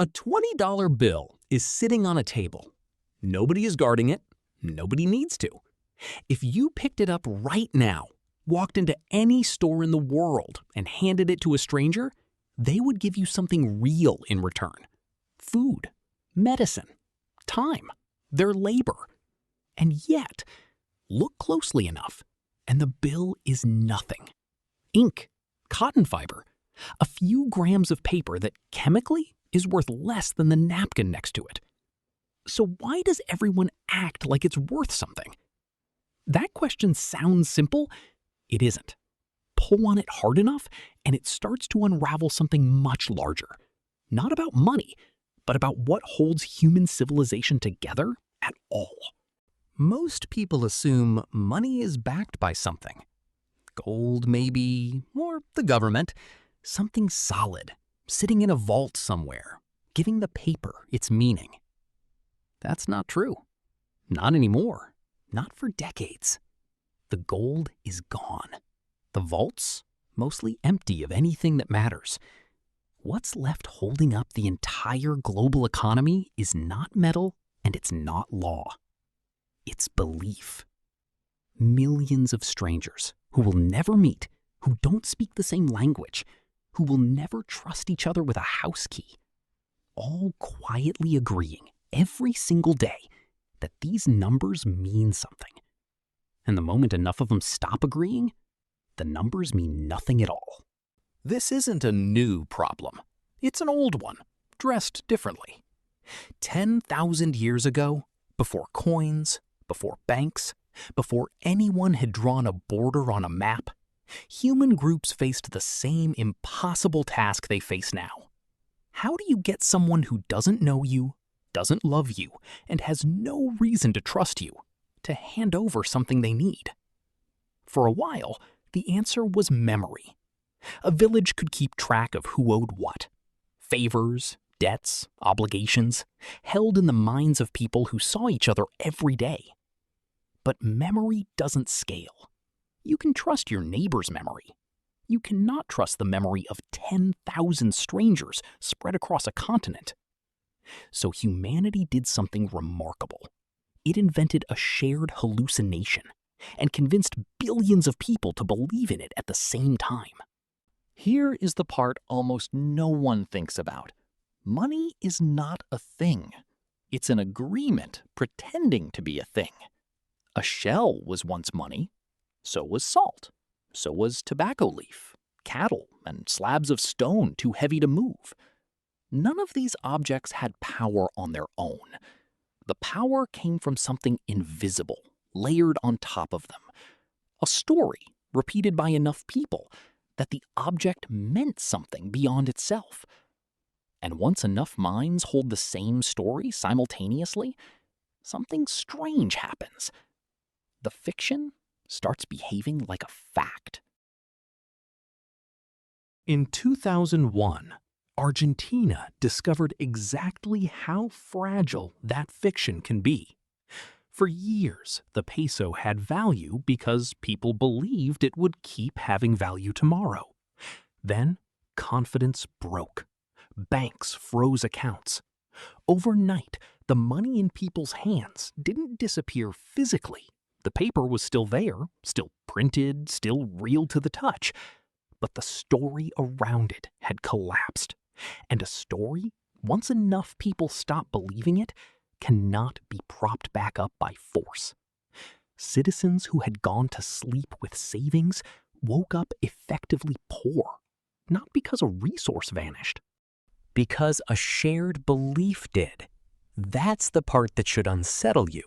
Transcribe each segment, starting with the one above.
A $20 bill is sitting on a table. Nobody is guarding it. Nobody needs to. If you picked it up right now, walked into any store in the world, and handed it to a stranger, they would give you something real in return. Food, medicine, time, their labor. And yet, look closely enough, and the bill is nothing. Ink, cotton fiber, a few grams of paper that chemically is worth less than the napkin next to it. So why does everyone act like it's worth something? That question sounds simple. It isn't. Pull on it hard enough, and it starts to unravel something much larger. Not about money, but about what holds human civilization together at all. Most people assume money is backed by something. Gold, maybe, or the government. Something solid, sitting in a vault somewhere, giving the paper its meaning. That's not true. Not anymore. Not for decades. The gold is gone. The vaults, mostly empty of anything that matters. What's left holding up the entire global economy is not metal and it's not law. It's belief. Millions of strangers who will never meet, who don't speak the same language, who will never trust each other with a house key, all quietly agreeing every single day that these numbers mean something. And the moment enough of them stop agreeing, the numbers mean nothing at all. This isn't a new problem. It's an old one, dressed differently. 10,000 years ago, before coins, before banks, before anyone had drawn a border on a map, human groups faced the same impossible task they face now. How do you get someone who doesn't know you, doesn't love you, and has no reason to trust you to hand over something they need? For a while, the answer was memory. A village could keep track of who owed what. Favors, debts, obligations, held in the minds of people who saw each other every day. But memory doesn't scale. You can trust your neighbor's memory. You cannot trust the memory of 10,000 strangers spread across a continent. So humanity did something remarkable. It invented a shared hallucination and convinced billions of people to believe in it at the same time. Here is the part almost no one thinks about. Money is not a thing. It's an agreement pretending to be a thing. A shell was once money. So was salt. So was tobacco leaf, cattle, and slabs of stone too heavy to move. None of these objects had power on their own. The power came from something invisible, layered on top of them. A story repeated by enough people that the object meant something beyond itself. And once enough minds hold the same story simultaneously, something strange happens. The fiction starts behaving like a fact. In 2001, Argentina discovered exactly how fragile that fiction can be. For years, the peso had value because people believed it would keep having value tomorrow. Then, confidence broke. Banks froze accounts. Overnight, the money in people's hands didn't disappear physically. The paper was still there, still printed, still real to the touch. But the story around it had collapsed. And a story, once enough people stop believing it, cannot be propped back up by force. Citizens who had gone to sleep with savings woke up effectively poor, not because a resource vanished, because a shared belief did. That's the part that should unsettle you.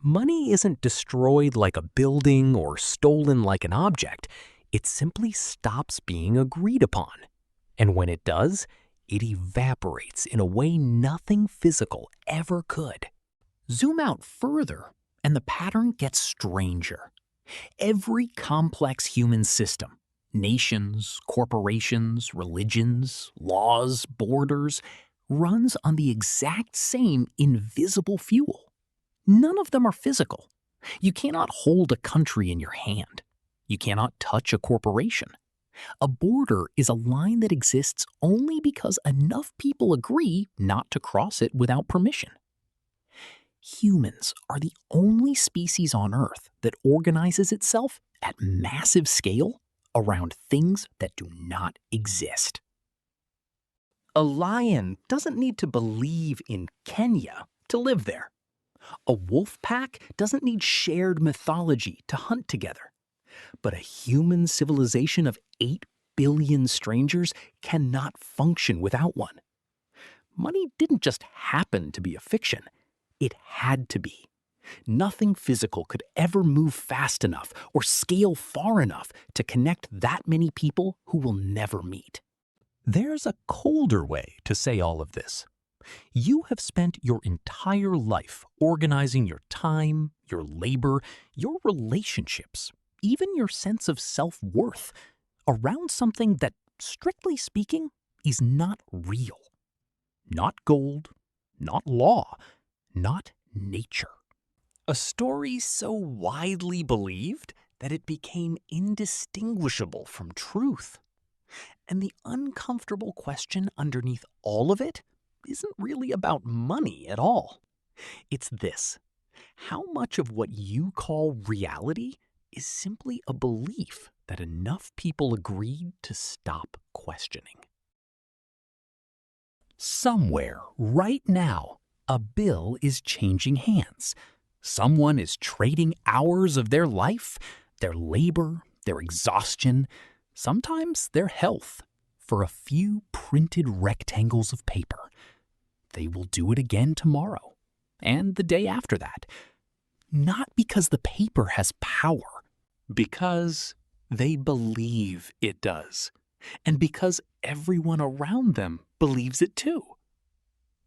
Money isn't destroyed like a building or stolen like an object. It simply stops being agreed upon. And when it does, it evaporates in a way nothing physical ever could. Zoom out further, and the pattern gets stranger. Every complex human system, nations, corporations, religions, laws, borders, runs on the exact same invisible fuel. None of them are physical. You cannot hold a country in your hand. You cannot touch a corporation. A border is a line that exists only because enough people agree not to cross it without permission. Humans are the only species on Earth that organizes itself at massive scale around things that do not exist. A lion doesn't need to believe in Kenya to live there. A wolf pack doesn't need shared mythology to hunt together. But a human civilization of 8 billion strangers cannot function without one. Money didn't just happen to be a fiction. It had to be. Nothing physical could ever move fast enough or scale far enough to connect that many people who will never meet. There's a colder way to say all of this. You have spent your entire life organizing your time, your labor, your relationships, even your sense of self-worth around something that, strictly speaking, is not real. Not gold, not law, not nature. A story so widely believed that it became indistinguishable from truth. And the uncomfortable question underneath all of it isn't really about money at all. It's this: how much of what you call reality is simply a belief that enough people agreed to stop questioning? Somewhere, right now, a bill is changing hands. Someone is trading hours of their life, their labor, their exhaustion, sometimes their health, for a few printed rectangles of paper. They will do it again tomorrow, and the day after that. Not because the paper has power, because they believe it does, and because everyone around them believes it too.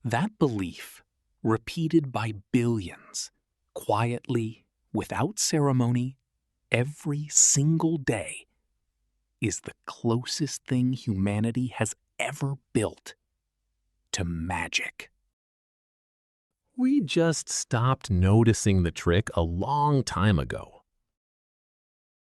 That belief, repeated by billions, quietly, without ceremony, every single day, is the closest thing humanity has ever built to magic. We just stopped noticing the trick a long time ago.